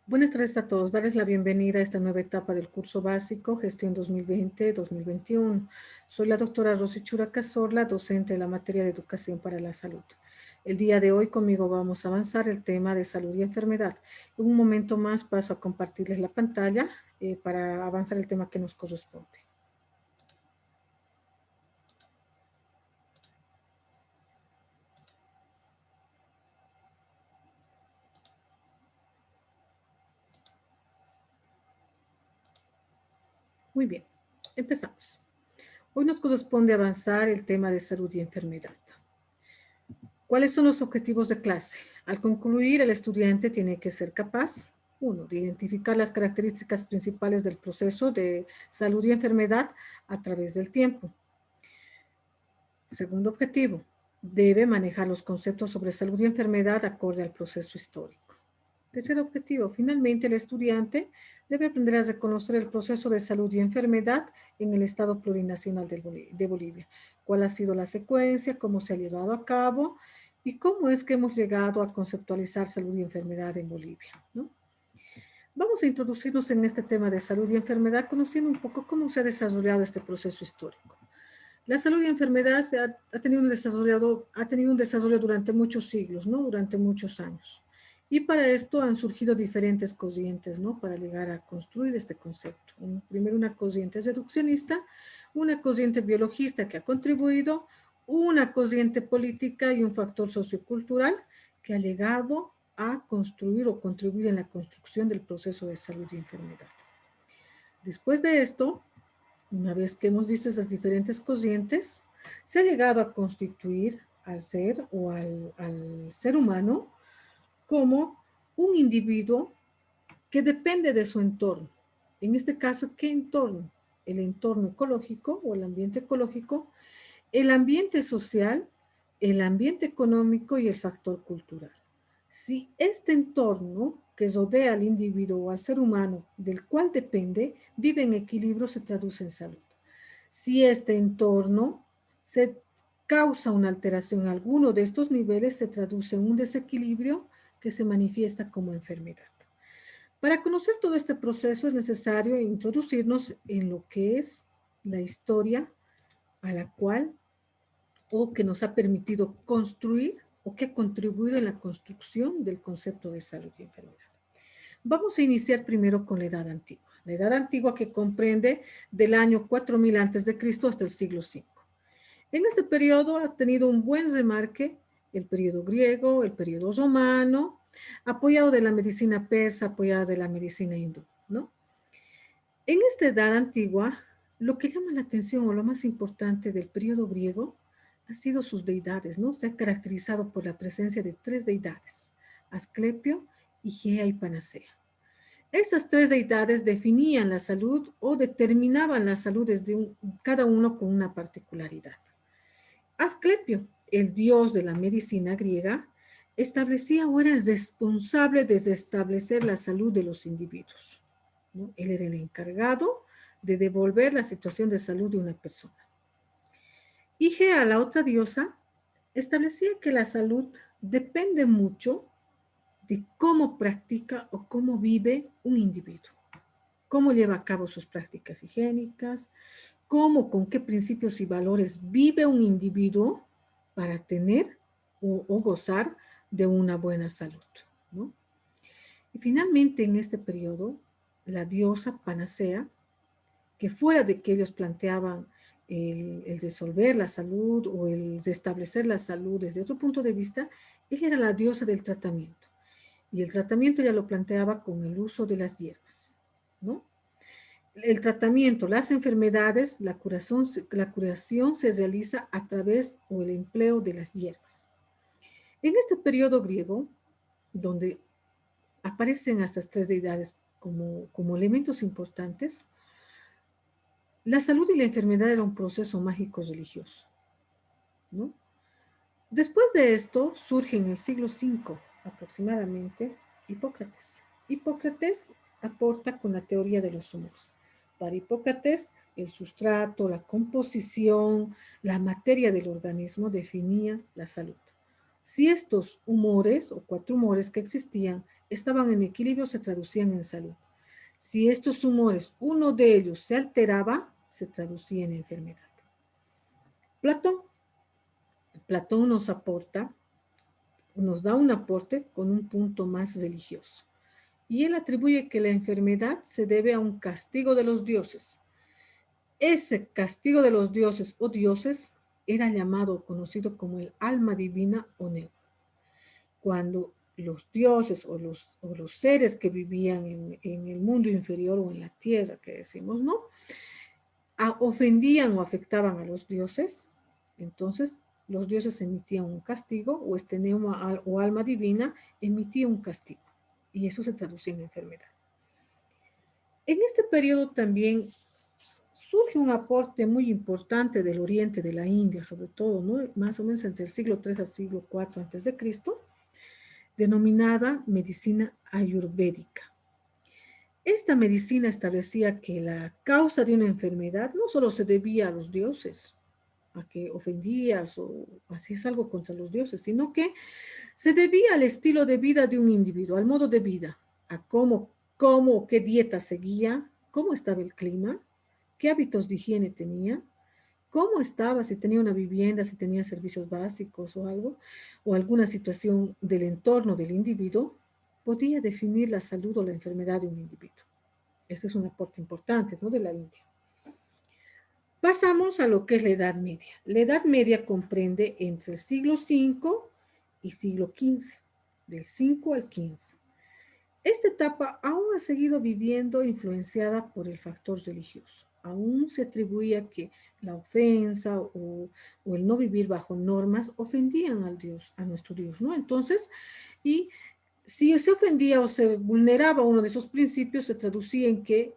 Buenas tardes a todos. Darles la bienvenida a esta nueva etapa del curso básico Gestión 2020-2021. Soy la doctora Rosy Chura Cazorla, docente de la materia de Educación para la Salud. El día de hoy conmigo vamos a avanzar el tema de salud y enfermedad. En un momento más paso a compartirles la pantalla para avanzar el tema que nos corresponde. Muy bien, empezamos. Hoy nos corresponde avanzar el tema de salud y enfermedad. ¿Cuáles son los objetivos de clase? Al concluir, el estudiante tiene que ser capaz, uno, de identificar las características principales del proceso de salud y enfermedad a través del tiempo. Segundo objetivo, debe manejar los conceptos sobre salud y enfermedad acorde al proceso histórico. Tercer objetivo, finalmente el estudiante debe aprender a reconocer el proceso de salud y enfermedad en el Estado Plurinacional de Bolivia. ¿Cuál ha sido la secuencia? ¿Cómo se ha llevado a cabo? ¿Y cómo es que hemos llegado a conceptualizar salud y enfermedad en Bolivia? ¿No? Vamos a introducirnos en este tema de salud y enfermedad conociendo un poco cómo se ha desarrollado este proceso histórico. La salud y enfermedad ha tenido un desarrollo durante muchos siglos, ¿no? Durante muchos años. Y para esto han surgido diferentes corrientes, ¿no? Para llegar a construir este concepto. Primero una corriente reduccionista, una corriente biologista que ha contribuido, una corriente política y un factor sociocultural que ha llegado a construir o contribuir en la construcción del proceso de salud y enfermedad. Después de esto, una vez que hemos visto esas diferentes corrientes, se ha llegado a constituir al ser o al ser humano como un individuo que depende de su entorno. En este caso, ¿qué entorno? El entorno ecológico o el ambiente ecológico, el ambiente social, el ambiente económico y el factor cultural. Si este entorno que rodea al individuo o al ser humano del cual depende vive en equilibrio, se traduce en salud. Si este entorno se causa una alteración en alguno de estos niveles, se traduce en un desequilibrio que se manifiesta como enfermedad. Para conocer todo este proceso es necesario introducirnos en lo que es la historia a la cual o que nos ha permitido construir o que ha contribuido en la construcción del concepto de salud y enfermedad. Vamos a iniciar primero con la Edad Antigua. La Edad Antigua que comprende del año 4000 a.C. hasta el siglo V. En este periodo ha tenido un buen remarque el periodo griego, el periodo romano, apoyado de la medicina persa, apoyado de la medicina hindú, ¿no? En esta Edad Antigua, lo que llama la atención o lo más importante del periodo griego ha sido sus deidades, ¿no? Se ha caracterizado por la presencia de tres deidades, Asclepio, Igea y Panacea. Estas tres deidades definían la salud o determinaban la salud desde cada uno con una particularidad. Asclepio, el dios de la medicina griega, establecía o era el responsable de restablecer la salud de los individuos, ¿no? Él era el encargado de devolver la situación de salud de una persona. Igea, la otra diosa, establecía que la salud depende mucho de cómo practica o cómo vive un individuo, cómo lleva a cabo sus prácticas higiénicas, cómo, con qué principios y valores vive un individuo para tener o gozar de una buena salud, ¿no? Y finalmente en este periodo, la diosa Panacea, que fuera de que ellos planteaban el resolver la salud o el restablecer la salud desde otro punto de vista, ella era la diosa del tratamiento. Y el tratamiento ya lo planteaba con el uso de las hierbas, ¿no? El tratamiento, las enfermedades, la curación se realiza a través o el empleo de las hierbas. En este periodo griego, donde aparecen estas tres deidades como elementos importantes, la salud y la enfermedad era un proceso mágico religioso, ¿no? Después de esto surge en el siglo V aproximadamente Hipócrates. Hipócrates aporta con la teoría de los humores. Para Hipócrates, el sustrato, la composición, la materia del organismo definía la salud. Si estos humores o cuatro humores que existían estaban en equilibrio, se traducían en salud. Si estos humores, uno de ellos se alteraba, se traducía en enfermedad. Platón, Platón nos da un aporte con un punto más religioso. Y él atribuye que la enfermedad se debe a un castigo de los dioses. Ese castigo de los dioses o dioses era llamado, conocido como el alma divina o neo. Cuando los dioses o los seres que vivían en el mundo inferior o en la tierra, que decimos, ¿no? Ofendían o afectaban a los dioses, entonces los dioses emitían un castigo o este neuma o alma divina emitía un castigo y eso se traducía en enfermedad. En este periodo también surge un aporte muy importante del oriente de la India, sobre todo, ¿no? Más o menos entre el siglo III al siglo IV antes de Cristo, denominada medicina ayurvédica. Esta medicina establecía que la causa de una enfermedad no solo se debía a los dioses, a que ofendías o hacías algo contra los dioses, sino que se debía al estilo de vida de un individuo, al modo de vida, a qué dieta seguía, cómo estaba el clima, qué hábitos de higiene tenía, cómo estaba, si tenía una vivienda, si tenía servicios básicos o algo, o alguna situación del entorno del individuo, podía definir la salud o la enfermedad de un individuo. Este es un aporte importante, ¿no?, de la India. Pasamos a lo que es la Edad Media. La Edad Media comprende entre el siglo V y siglo XV, del 5 al 15. Esta etapa aún ha seguido viviendo influenciada por el factor religioso. Aún se atribuía que la ofensa o el no vivir bajo normas ofendían al Dios, a nuestro Dios, ¿no? Entonces, y si se ofendía o se vulneraba uno de esos principios, se traducía en que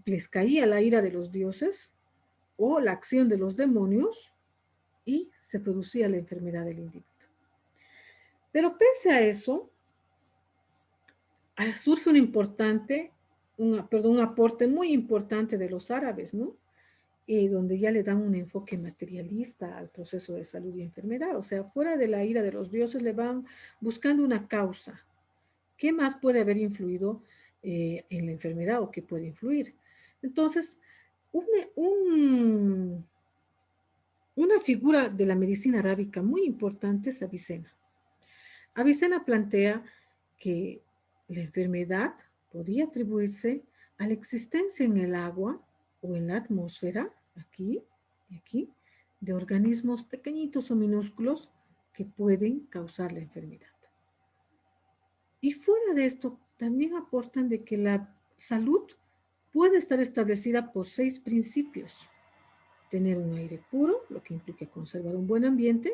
les caía la ira de los dioses o la acción de los demonios y se producía la enfermedad del individuo. Pero pese a eso, surge un aporte muy importante de los árabes, ¿no? Donde ya le dan un enfoque materialista al proceso de salud y enfermedad. O sea, fuera de la ira de los dioses, le van buscando una causa. ¿Qué más puede haber influido en la enfermedad o qué puede influir? Entonces, una figura de la medicina arábica muy importante es Avicena. Avicena plantea que la enfermedad podía atribuirse a la existencia en el agua o en la atmósfera, aquí y aquí, de organismos pequeñitos o minúsculos que pueden causar la enfermedad. Y fuera de esto, también aportan de que la salud puede estar establecida por 6 principios. Tener un aire puro, lo que implica conservar un buen ambiente,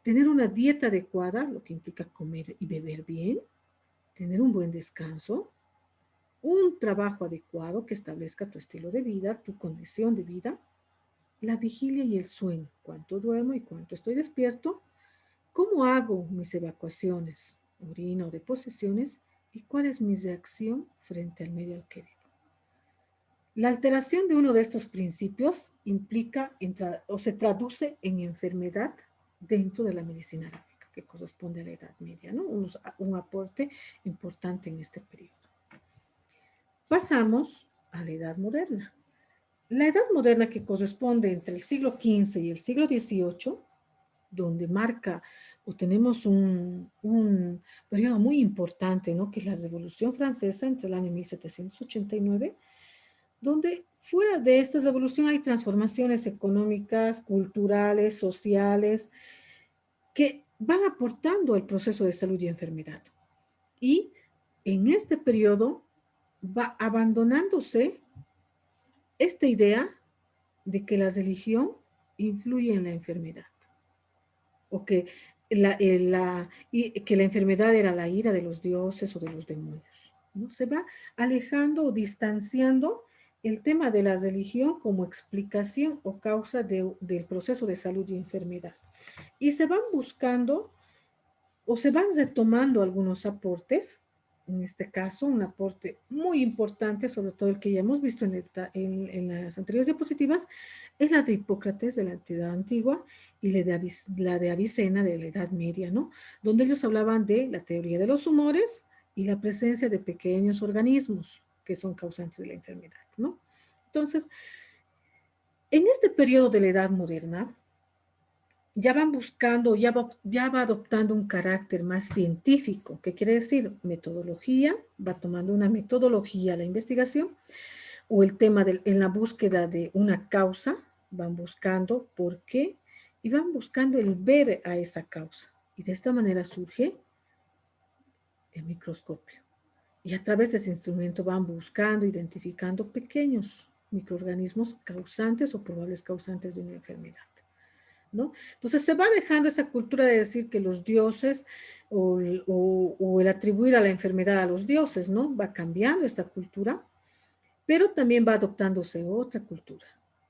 tener una dieta adecuada, lo que implica comer y beber bien, tener un buen descanso, un trabajo adecuado que establezca tu estilo de vida, tu condición de vida, la vigilia y el sueño, cuánto duermo y cuánto estoy despierto, cómo hago mis evacuaciones, orina o deposiciones y cuál es mi reacción frente al medio al que vivo. La alteración de uno de estos principios implica o se traduce en enfermedad dentro de la medicina arábica, que corresponde a la Edad Media, ¿no? Un aporte importante en este periodo. Pasamos a la Edad Moderna. La Edad Moderna, que corresponde entre el siglo XV y el siglo XVIII, donde marca o tenemos un periodo muy importante, ¿no?, que es la Revolución Francesa entre el año 1789, donde fuera de esta revolución hay transformaciones económicas, culturales, sociales, que van aportando al proceso de salud y enfermedad. Y en este periodo va abandonándose esta idea de que la religión influye en la enfermedad, o que que la enfermedad era la ira de los dioses o de los demonios, ¿no? Se va alejando o distanciando el tema de la religión como explicación o causa del proceso de salud y enfermedad. Y se van buscando o se van retomando algunos aportes en este caso, un aporte muy importante, sobre todo el que ya hemos visto en las anteriores diapositivas, es la de Hipócrates de la Edad Antigua y la de Avicena de la Edad Media, ¿no? Donde ellos hablaban de la teoría de los humores y la presencia de pequeños organismos que son causantes de la enfermedad, ¿no? Entonces, en este periodo de la Edad Moderna, ya van buscando, ya va adoptando un carácter más científico, que quiere decir metodología, va tomando una metodología la investigación, o el tema en la búsqueda de una causa, van buscando por qué y van buscando el ver a esa causa. Y de esta manera surge el microscopio. Y a través de ese instrumento van buscando, identificando pequeños microorganismos causantes o probables causantes de una enfermedad, ¿no? Entonces se va dejando esa cultura de decir que los dioses o el atribuir a la enfermedad a los dioses, ¿no? Va cambiando esta cultura, pero también va adoptándose otra cultura,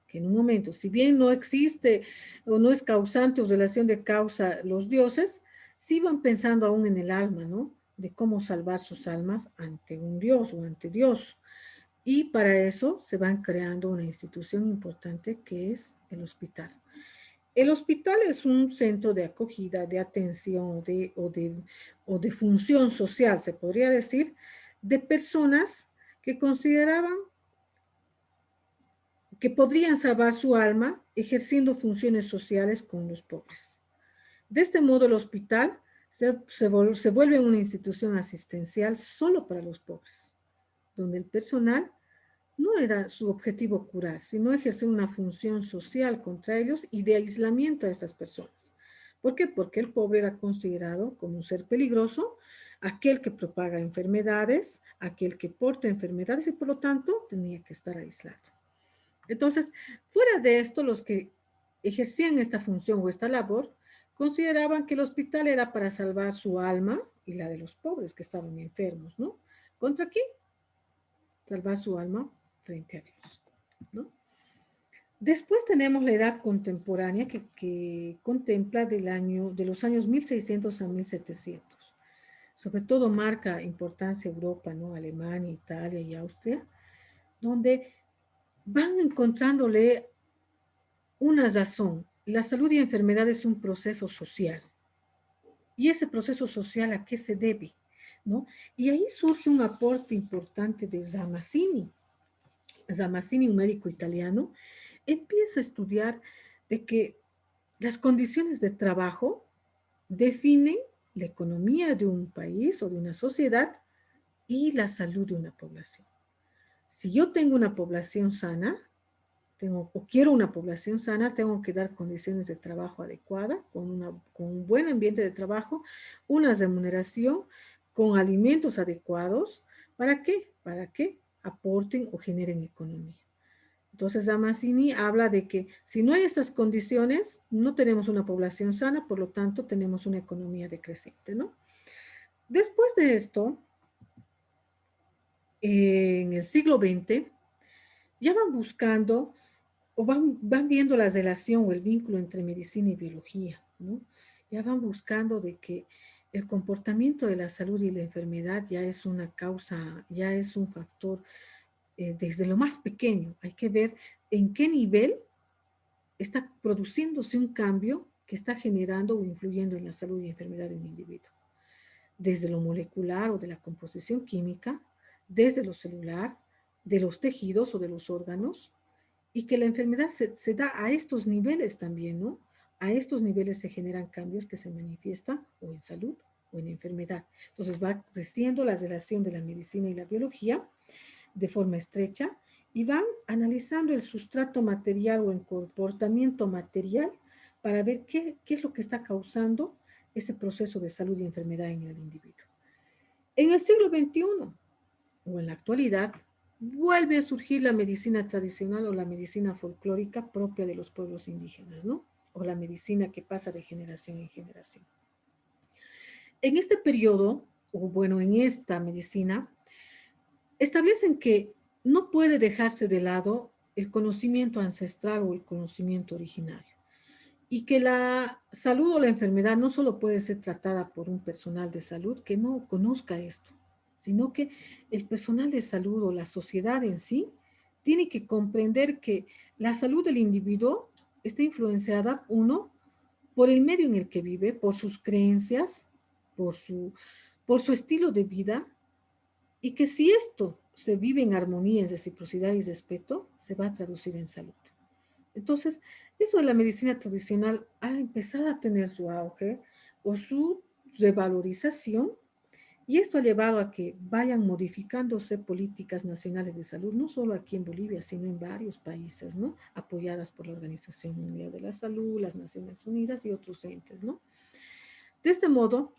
que en un momento, si bien no existe o no es causante o relación de causa los dioses, sí van pensando aún en el alma, ¿no? De cómo salvar sus almas ante un dios o ante Dios. Y para eso se van creando una institución importante que es el hospital. El hospital es un centro de acogida, de atención o de función social, se podría decir, de personas que consideraban que podrían salvar su alma ejerciendo funciones sociales con los pobres. De este modo, el hospital se vuelve una institución asistencial solo para los pobres, donde el personal no era su objetivo curar, sino ejercer una función social contra ellos y de aislamiento a estas personas. ¿Por qué? Porque el pobre era considerado como un ser peligroso, aquel que propaga enfermedades, aquel que porta enfermedades y por lo tanto tenía que estar aislado. Entonces, fuera de esto, los que ejercían esta función o esta labor consideraban que el hospital era para salvar su alma y la de los pobres que estaban enfermos, ¿no? ¿Contra quién? Salvar su alma frente a Dios, ¿no? Después tenemos la edad contemporánea que contempla de los años 1600 a 1700. Sobre todo marca importancia Europa, ¿no? Alemania, Italia y Austria, donde van encontrándole una razón. La salud y enfermedad es un proceso social. ¿Y ese proceso social a qué se debe? ¿No? Y ahí surge un aporte importante de Ramazzini. Ramazzini, un médico italiano, empieza a estudiar de que las condiciones de trabajo definen la economía de un país o de una sociedad y la salud de una población. Si yo tengo una población sana, o quiero una población sana, tengo que dar condiciones de trabajo adecuadas, con un buen ambiente de trabajo, una remuneración, con alimentos adecuados. ¿Para qué? Para que aporten o generen economía. Entonces, Ramazzini habla de que si no hay estas condiciones, no tenemos una población sana, por lo tanto, tenemos una economía decreciente, ¿no? Después de esto, en el siglo XX, ya van buscando o van viendo la relación o el vínculo entre medicina y biología, ¿no? Ya van buscando de que el comportamiento de la salud y la enfermedad ya es una causa, ya es un factor desde lo más pequeño. Hay que ver en qué nivel está produciéndose un cambio que está generando o influyendo en la salud y enfermedad del individuo. Desde lo molecular o de la composición química, desde lo celular, de los tejidos o de los órganos, y que la enfermedad se da a estos niveles también, ¿no? A estos niveles se generan cambios que se manifiestan o en salud o en enfermedad. Entonces va creciendo la relación de la medicina y la biología de forma estrecha y van analizando el sustrato material o el comportamiento material para ver qué es lo que está causando ese proceso de salud y enfermedad en el individuo. En el siglo XXI o en la actualidad, vuelve a surgir la medicina tradicional o la medicina folclórica propia de los pueblos indígenas, ¿no? O la medicina que pasa de generación en generación. En este periodo, o bueno, en esta medicina, establecen que no puede dejarse de lado el conocimiento ancestral o el conocimiento originario y que la salud o la enfermedad no solo puede ser tratada por un personal de salud que no conozca esto, sino que el personal de salud o la sociedad en sí tiene que comprender que la salud del individuo está influenciada, uno, por el medio en el que vive, por sus creencias, por su, por su estilo de vida, y que si esto se vive en armonía, en reciprocidad y respeto, se va a traducir en salud. Entonces, eso de la medicina tradicional ha empezado a tener su auge o su revalorización, y esto ha llevado a que vayan modificándose políticas nacionales de salud, no solo aquí en Bolivia, sino en varios países, ¿no? Apoyadas por la Organización Mundial de la Salud, las Naciones Unidas y otros entes, ¿no? De este modo,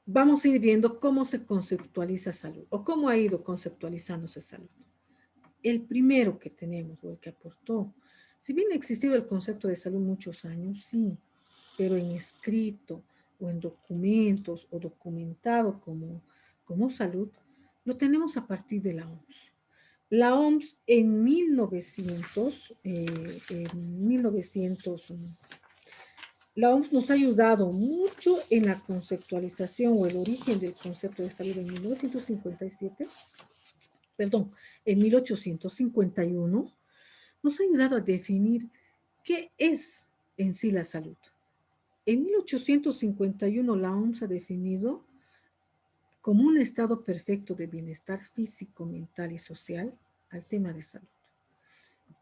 vamos a ir viendo cómo se conceptualiza salud o cómo ha ido conceptualizándose salud. El primero que tenemos o el que aportó, si bien ha existido el concepto de salud muchos años, sí, pero en escrito o en documentos o documentado como salud, lo tenemos a partir de la OMS. La OMS en 1900 la OMS nos ha ayudado mucho en la conceptualización o el origen del concepto de salud en 1957, perdón, en 1851, nos ha ayudado a definir qué es en sí la salud. En 1851 la OMS ha definido como un estado perfecto de bienestar físico, mental y social al tema de salud.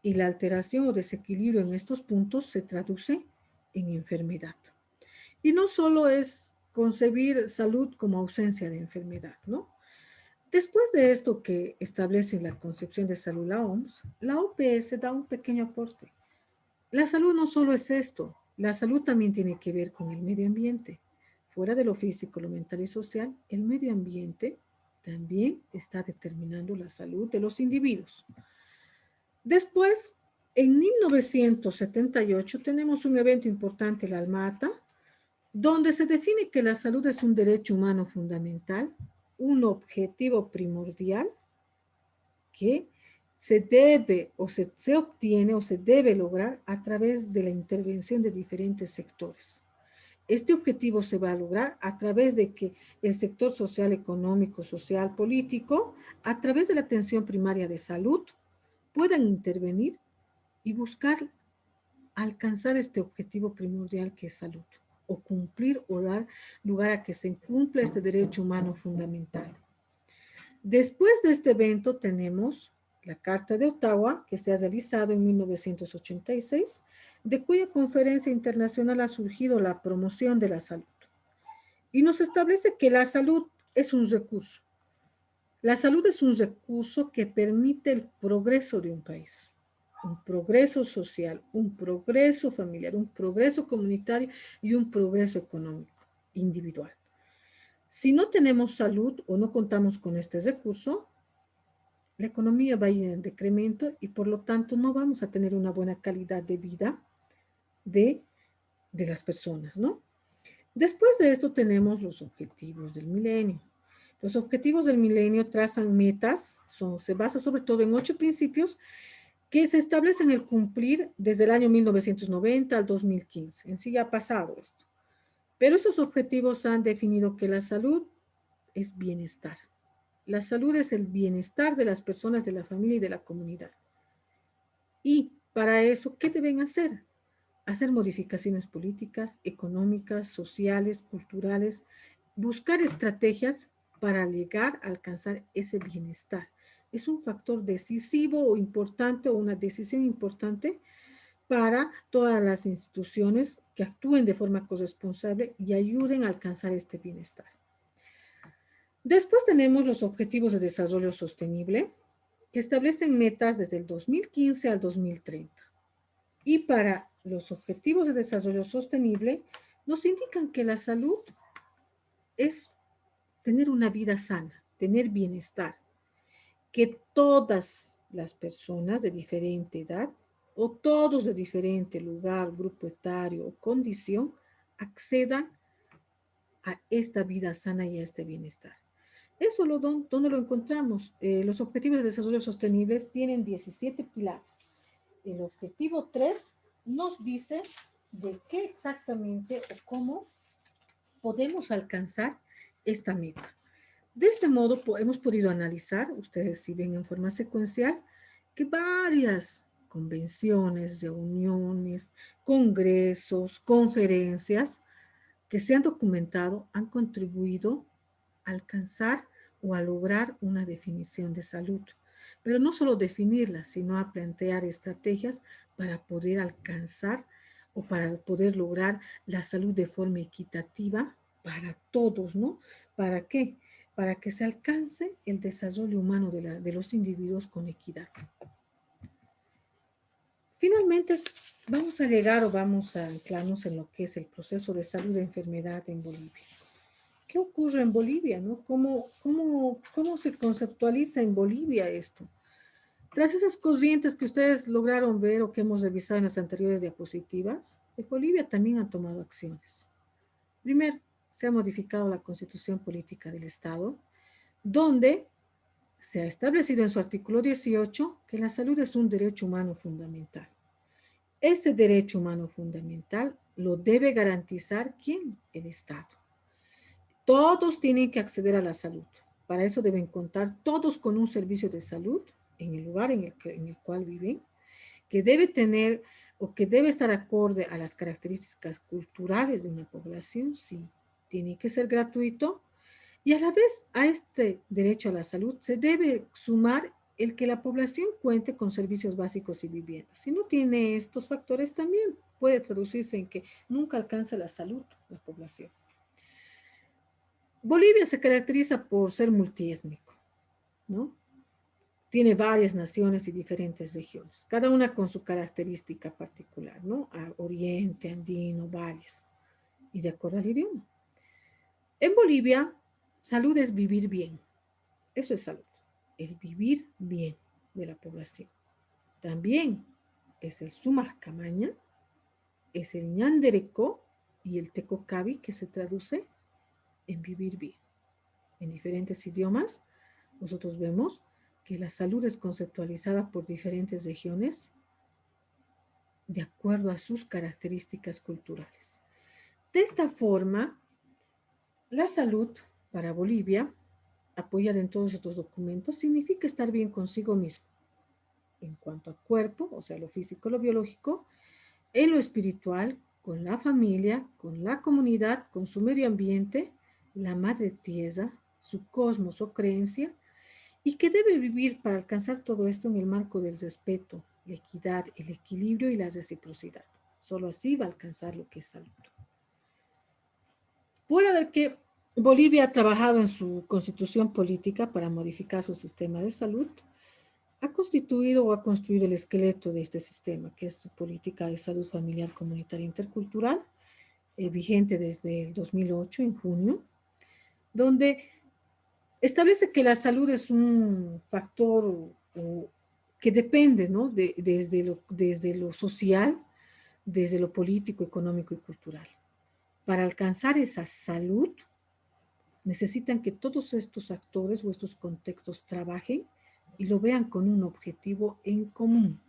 Y la alteración o desequilibrio en estos puntos se traduce en enfermedad. Y no solo es concebir salud como ausencia de enfermedad, ¿no? Después de esto que establece la concepción de salud la OMS, la OPS da un pequeño aporte. La salud no solo es esto, la salud también tiene que ver con el medio ambiente. Fuera de lo físico, lo mental y social, el medio ambiente también está determinando la salud de los individuos. Después, en 1978 tenemos un evento importante, la Alma-Ata, donde se define que la salud es un derecho humano fundamental, un objetivo primordial que se debe o se obtiene o se debe lograr a través de la intervención de diferentes sectores. Este objetivo se va a lograr a través de que el sector social, económico, social, político, a través de la atención primaria de salud, puedan intervenir y buscar alcanzar este objetivo primordial que es salud, o cumplir o dar lugar a que se cumpla este derecho humano fundamental. Después de este evento tenemos la Carta de Ottawa, que se ha realizado en 1986, de cuya conferencia internacional ha surgido la promoción de la salud. Y nos establece que la salud es un recurso. La salud es un recurso que permite el progreso de un país, un progreso social, un progreso familiar, un progreso comunitario y un progreso económico individual. Si no tenemos salud o no contamos con este recurso, la economía va a ir en decremento y por lo tanto no vamos a tener una buena calidad de vida de, de las personas, ¿no? Después de esto tenemos los objetivos del milenio. Los objetivos del milenio trazan metas, se basa sobre todo en 8 principios que se establecen el cumplir desde el año 1990 al 2015. En sí ya ha pasado esto. Pero esos objetivos han definido que la salud es bienestar. La salud es el bienestar de las personas, de la familia y de la comunidad. Y para eso, ¿qué deben hacer? Hacer modificaciones políticas, económicas, sociales, culturales, buscar estrategias para llegar a alcanzar ese bienestar. Es un factor decisivo o importante o una decisión importante para todas las instituciones que actúen de forma corresponsable y ayuden a alcanzar este bienestar. Después tenemos los Objetivos de Desarrollo Sostenible, que establecen metas desde el 2015 al 2030. Y para los Objetivos de Desarrollo Sostenible nos indican que la salud es tener una vida sana, tener bienestar, que todas las personas de diferente edad o todos de diferente lugar, grupo etario o condición accedan a esta vida sana y a este bienestar. Eso ¿dónde lo encontramos? Los Objetivos de Desarrollo Sostenibles tienen 17 pilares. El objetivo 3 nos dice de qué exactamente o cómo podemos alcanzar esta meta. De este modo, hemos podido analizar, ustedes si ven en forma secuencial, que varias convenciones, reuniones, congresos, conferencias que se han documentado han contribuido a alcanzar o a lograr una definición de salud. Pero no solo definirla, sino a plantear estrategias para poder alcanzar o para poder lograr la salud de forma equitativa para todos, ¿no? ¿Para qué? Para que se alcance el desarrollo humano de los individuos con equidad. Finalmente, vamos a llegar o vamos a anclarnos en lo que es el proceso de salud de enfermedad en Bolivia. ¿Qué ocurre en Bolivia? ¿No? ¿Cómo se conceptualiza en Bolivia esto? Tras esas corrientes que ustedes lograron ver o que hemos revisado en las anteriores diapositivas, en Bolivia también han tomado acciones. Primero, se ha modificado la constitución política del Estado, donde se ha establecido en su artículo 18 que la salud es un derecho humano fundamental. Ese derecho humano fundamental lo debe garantizar ¿quién? El Estado. Todos tienen que acceder a la salud. Para eso deben contar todos con un servicio de salud en el lugar en el cual viven, que debe tener o que debe estar acorde a las características culturales de una población, sí, tiene que ser gratuito. Y a la vez a este derecho a la salud se debe sumar el que la población cuente con servicios básicos y viviendas. Si no tiene estos factores, también puede traducirse en que nunca alcanza la salud la población. Bolivia se caracteriza por ser multiétnico, ¿no? Tiene varias naciones y diferentes regiones, cada una con su característica particular, ¿no? Oriente, andino, valles, y de acuerdo al idioma. En Bolivia, salud es vivir bien. Eso es salud, el vivir bien de la población. También es el Sumaq Camaña, es el Ñandereco y el Tecocabi, que se traduce en vivir bien. En diferentes idiomas, nosotros vemos que la salud es conceptualizada por diferentes regiones de acuerdo a sus características culturales. De esta forma, la salud para Bolivia, apoyada en todos estos documentos, significa estar bien consigo mismo en cuanto al cuerpo, o sea, lo físico, lo biológico, en lo espiritual, con la familia, con la comunidad, con su medio ambiente, la madre tierra, su cosmos o creencia, y que debe vivir para alcanzar todo esto en el marco del respeto, la equidad, el equilibrio y la reciprocidad. Solo así va a alcanzar lo que es salud. Fuera de que Bolivia ha trabajado en su constitución política para modificar su sistema de salud, ha constituido o ha construido el esqueleto de este sistema, que es su política de salud familiar comunitaria intercultural, vigente desde el 2008, en junio, donde establece que la salud es un factor que depende, ¿no? Desde lo social, desde lo político, económico y cultural. Para alcanzar esa salud, necesitan que todos estos actores o estos contextos trabajen y lo vean con un objetivo en común.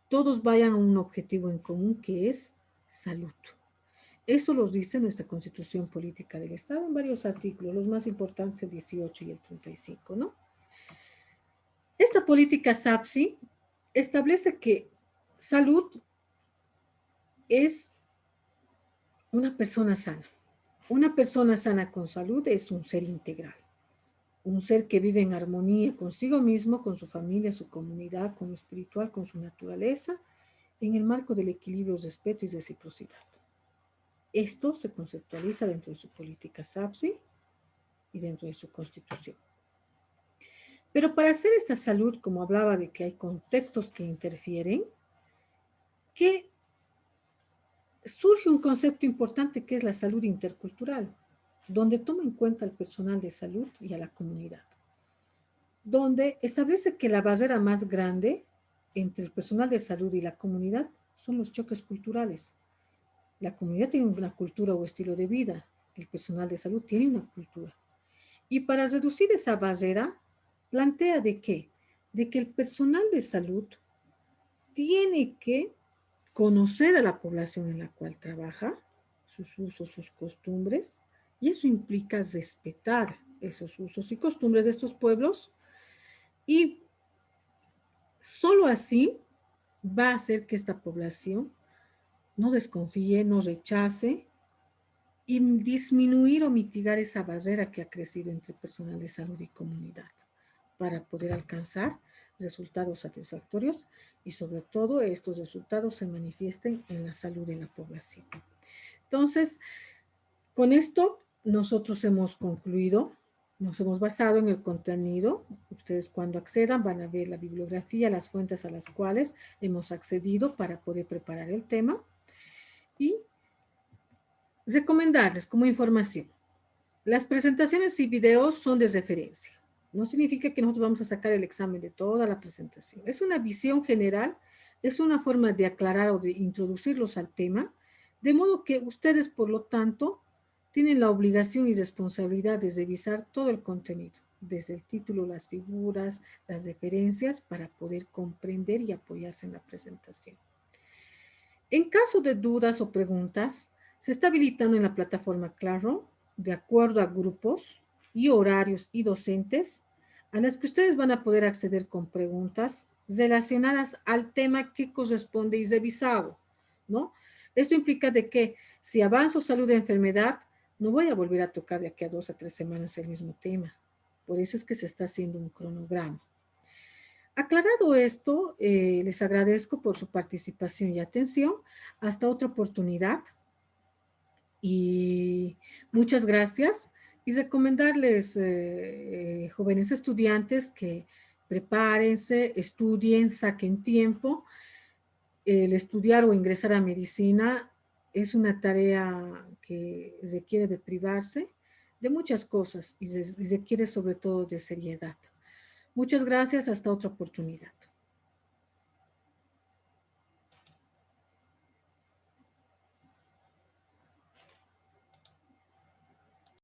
Todos vayan a un objetivo en común que es salud. Eso lo dice nuestra Constitución Política del Estado en varios artículos, los más importantes el 18 y el 35, ¿no? Esta política SAPSI establece que salud es una persona sana. Una persona sana con salud es un ser integral, un ser que vive en armonía consigo mismo, con su familia, su comunidad, con lo espiritual, con su naturaleza, en el marco del equilibrio, respeto y reciprocidad. Esto se conceptualiza dentro de su política SAPSI y dentro de su constitución. Pero para hacer esta salud, como hablaba de que hay contextos que interfieren, que surge un concepto importante que es la salud intercultural, donde toma en cuenta al personal de salud y a la comunidad, donde establece que la barrera más grande entre el personal de salud y la comunidad son los choques culturales. La comunidad tiene una cultura o estilo de vida, el personal de salud tiene una cultura. Y para reducir esa barrera, plantea de qué? De que el personal de salud tiene que conocer a la población en la cual trabaja, sus usos, sus costumbres, Y eso implica respetar esos usos y costumbres de estos pueblos y solo así va a hacer que esta población no desconfíe, no rechace y disminuir o mitigar esa barrera que ha crecido entre personal de salud y comunidad para poder alcanzar resultados satisfactorios y sobre todo estos resultados se manifiesten en la salud de la población. Entonces, con esto nosotros hemos concluido, nos hemos basado en el contenido. Ustedes cuando accedan van a ver la bibliografía, las fuentes a las cuales hemos accedido para poder preparar el tema y recomendarles como información. Las presentaciones y videos son de referencia. No significa que nosotros vamos a sacar el examen de toda la presentación. Es una visión general, es una forma de aclarar o de introducirlos al tema, de modo que ustedes, por lo tanto, tienen la obligación y responsabilidad de revisar todo el contenido, desde el título, las figuras, las referencias, para poder comprender y apoyarse en la presentación. En caso de dudas o preguntas, se está habilitando en la plataforma Classroom, de acuerdo a grupos y horarios y docentes, a las que ustedes van a poder acceder con preguntas relacionadas al tema que corresponde y revisado, ¿no? Esto implica de que si avanzo salud de enfermedad, no voy a volver a tocar de aquí a 2 a 3 semanas el mismo tema. Por eso es que se está haciendo un cronograma. Aclarado esto, les agradezco por su participación y atención. Hasta otra oportunidad y muchas gracias. Y recomendarles, jóvenes estudiantes, que prepárense, estudien, saquen tiempo. El estudiar o ingresar a medicina es una tarea que requiere de privarse de muchas cosas y requiere sobre todo de seriedad. Muchas gracias, hasta otra oportunidad.